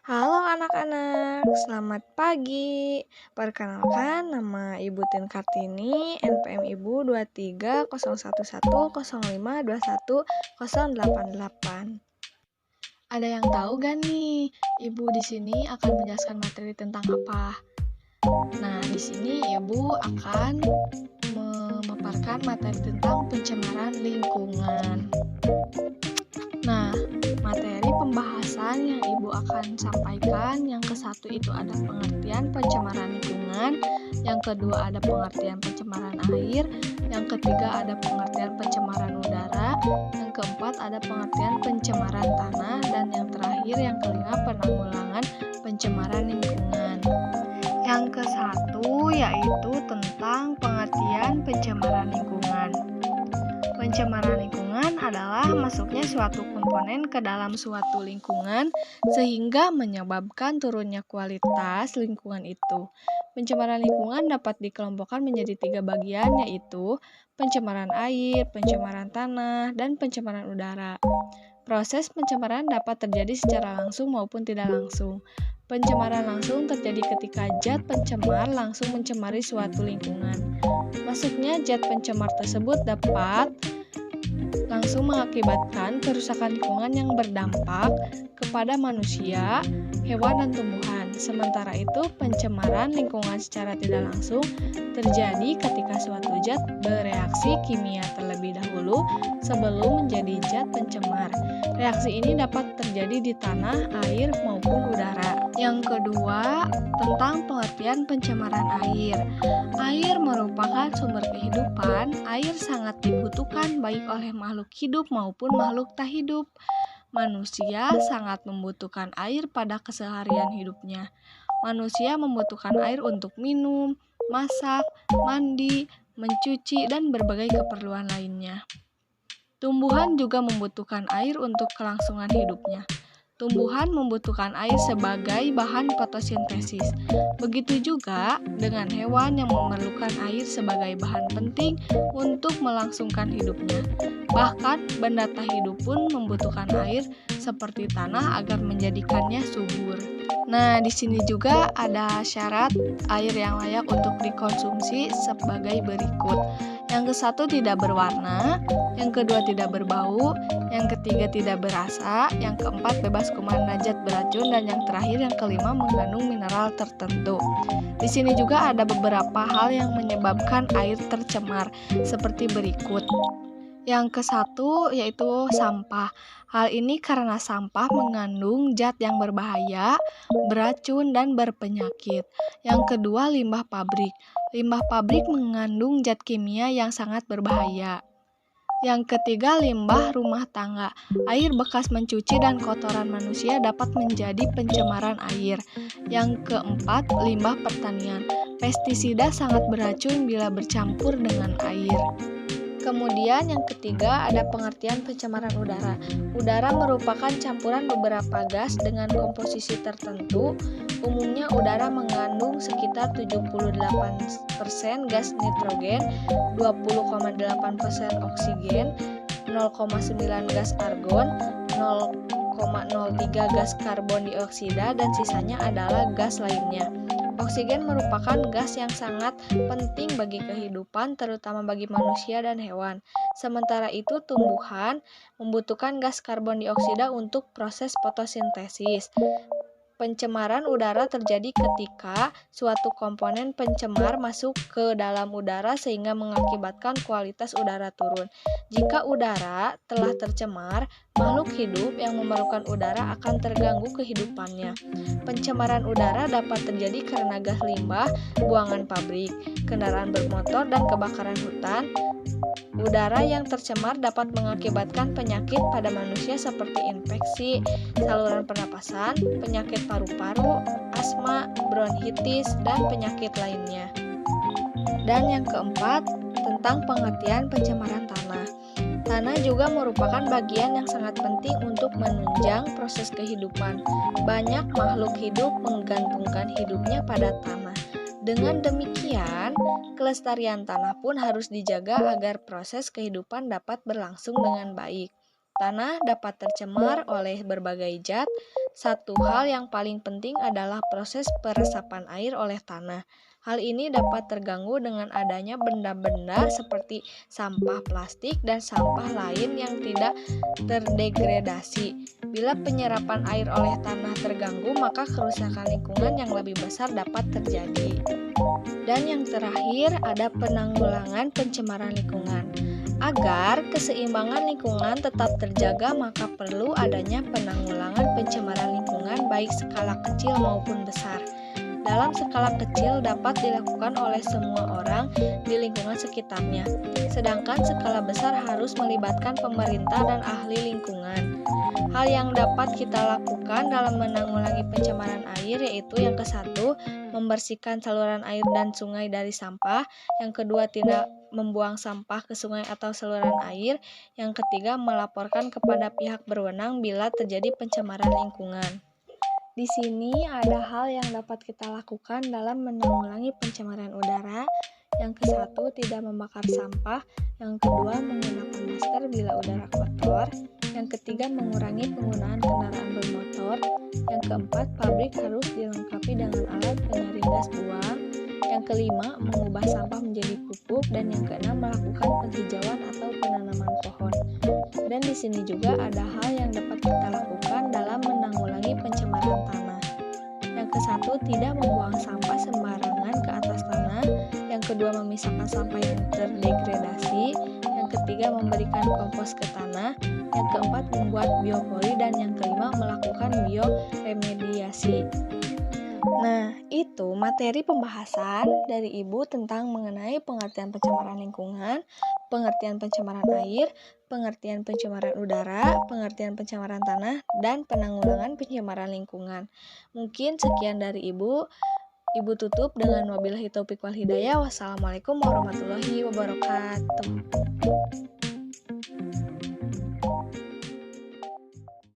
Halo anak-anak, selamat pagi. Perkenalkan, nama Ibu Tin Kartini, NPM Ibu 230101052108. Ada yang tahu gak nih, Ibu di sini akan menjelaskan materi tentang apa? Nah, di sini Ibu akan memaparkan materi tentang pencemaran lingkungan. Nah, materi pembahasan yang Ibu akan sampaikan, yang ke-1 itu ada pengertian pencemaran lingkungan, yang kedua ada pengertian pencemaran air, yang ketiga ada pengertian pencemaran udara, yang keempat ada pengertian pencemaran tanah, dan yang terakhir yang kelima penanggulangan pencemaran lingkungan. Yang ke-1 yaitu tentang pengertian pencemaran lingkungan. Pencemaran lingkungan adalah masuknya suatu komponen ke dalam suatu lingkungan sehingga menyebabkan turunnya kualitas lingkungan itu. Pencemaran lingkungan dapat dikelompokkan menjadi 3 bagian, yaitu pencemaran air, pencemaran tanah, dan pencemaran udara. Proses pencemaran dapat terjadi secara langsung maupun tidak langsung. Pencemaran langsung terjadi ketika zat pencemar langsung mencemari suatu lingkungan. Masuknya zat pencemar tersebut dapat langsung mengakibatkan kerusakan lingkungan yang berdampak kepada manusia, hewan, dan tumbuhan. Sementara itu, pencemaran lingkungan secara tidak langsung terjadi ketika suatu zat bereaksi kimia terlebih dahulu sebelum menjadi zat pencemar. Reaksi ini dapat terjadi di tanah, air, maupun udara. Yang kedua, tentang pengertian pencemaran air. Air merupakan sumber kehidupan. Air sangat dibutuhkan baik oleh makhluk hidup maupun makhluk tak hidup. Manusia sangat membutuhkan air pada keseharian hidupnya. Manusia membutuhkan air untuk minum, masak, mandi, mencuci, dan berbagai keperluan lainnya. Tumbuhan juga membutuhkan air untuk kelangsungan hidupnya. Tumbuhan membutuhkan air sebagai bahan fotosintesis. Begitu juga dengan hewan yang memerlukan air sebagai bahan penting untuk melangsungkan hidupnya. Bahkan benda tak hidup pun membutuhkan air seperti tanah agar menjadikannya subur. Nah, di sini juga ada syarat air yang layak untuk dikonsumsi sebagai berikut. Yang ke-1 tidak berwarna, yang kedua tidak berbau, yang ketiga tidak berasa, yang keempat bebas kuman dan zat beracun, dan yang terakhir yang kelima mengandung mineral tertentu. Di sini juga ada beberapa hal yang menyebabkan air tercemar seperti berikut. Yang ke-1 yaitu sampah. Hal ini karena sampah mengandung zat yang berbahaya, beracun, dan berpenyakit. Yang kedua, limbah pabrik. Limbah pabrik mengandung zat kimia yang sangat berbahaya. Yang ketiga, limbah rumah tangga. Air bekas mencuci dan kotoran manusia dapat menjadi pencemaran air. Yang keempat, limbah pertanian. Pestisida sangat beracun bila bercampur dengan air. Kemudian yang ketiga ada pengertian pencemaran udara. Udara merupakan campuran beberapa gas dengan komposisi tertentu. Umumnya udara mengandung sekitar 78% gas nitrogen, 20,8% oksigen, 0,9 gas argon, 0,03 gas karbon dioksida, dan sisanya adalah gas lainnya. Oksigen merupakan gas yang sangat penting bagi kehidupan, terutama bagi manusia dan hewan. Sementara itu, tumbuhan membutuhkan gas karbon dioksida untuk proses fotosintesis. Pencemaran udara terjadi ketika suatu komponen pencemar masuk ke dalam udara sehingga mengakibatkan kualitas udara turun. Jika udara telah tercemar, makhluk hidup yang memerlukan udara akan terganggu kehidupannya. Pencemaran udara dapat terjadi karena gas limbah, buangan pabrik, kendaraan bermotor, dan kebakaran hutan. Udara yang tercemar dapat mengakibatkan penyakit pada manusia seperti infeksi saluran pernapasan, penyakit paru-paru, asma, bronkitis, dan penyakit lainnya. Dan yang keempat, tentang pengertian pencemaran tanah. Tanah juga merupakan bagian yang sangat penting untuk menunjang proses kehidupan. Banyak makhluk hidup menggantungkan hidupnya pada tanah. Dengan demikian, kelestarian tanah pun harus dijaga agar proses kehidupan dapat berlangsung dengan baik. Tanah dapat tercemar oleh berbagai zat Satu hal yang paling penting adalah proses peresapan air oleh tanah. Hal ini dapat terganggu dengan adanya benda-benda seperti sampah plastik dan sampah lain yang tidak terdegradasi. Bila penyerapan air oleh tanah terganggu, maka kerusakan lingkungan yang lebih besar dapat terjadi. Dan yang terakhir ada penanggulangan pencemaran lingkungan. Agar keseimbangan lingkungan tetap terjaga, maka perlu adanya penanggulangan pencemaran lingkungan baik skala kecil maupun besar. Dalam skala kecil dapat dilakukan oleh semua orang di lingkungan sekitarnya, sedangkan skala besar harus melibatkan pemerintah dan ahli lingkungan. Hal yang dapat kita lakukan dalam menanggulangi pencemaran air yaitu yang ke-1, membersihkan saluran air dan sungai dari sampah, yang kedua, tidak membuang sampah ke sungai atau saluran air, yang ketiga, melaporkan kepada pihak berwenang bila terjadi pencemaran lingkungan. Di sini ada hal yang dapat kita lakukan dalam menanggulangi pencemaran udara. Yang ke-1, tidak membakar sampah. Yang kedua, menggunakan masker bila udara kotor. Yang ketiga, mengurangi penggunaan kendaraan bermotor. Yang keempat, pabrik harus dilengkapi dengan alat penyaring gas buang. Yang kelima, mengubah sampah menjadi pupuk. Dan yang keenam, melakukan penghijauan atau penanaman pohon. Dan di sini juga ada hal yang dapat kita lakukan dalam menanggulangi pencemaran tanah. Yang ke-1, tidak membuang sampah sembarangan ke atas tanah. Yang kedua, memisahkan sampah yang terdegradasi. Yang ketiga, memberikan kompos ke tanah. Yang keempat, membuat biopori. Dan yang kelima, melakukan bioremediasi. Nah, itu materi pembahasan dari Ibu tentang mengenai pengertian pencemaran lingkungan, pengertian pencemaran air, pengertian pencemaran udara, pengertian pencemaran tanah, dan penanggulangan pencemaran lingkungan. Mungkin sekian dari Ibu. Ibu tutup dengan wabillahi taufiq wal hidayah. Wassalamualaikum warahmatullahi wabarakatuh.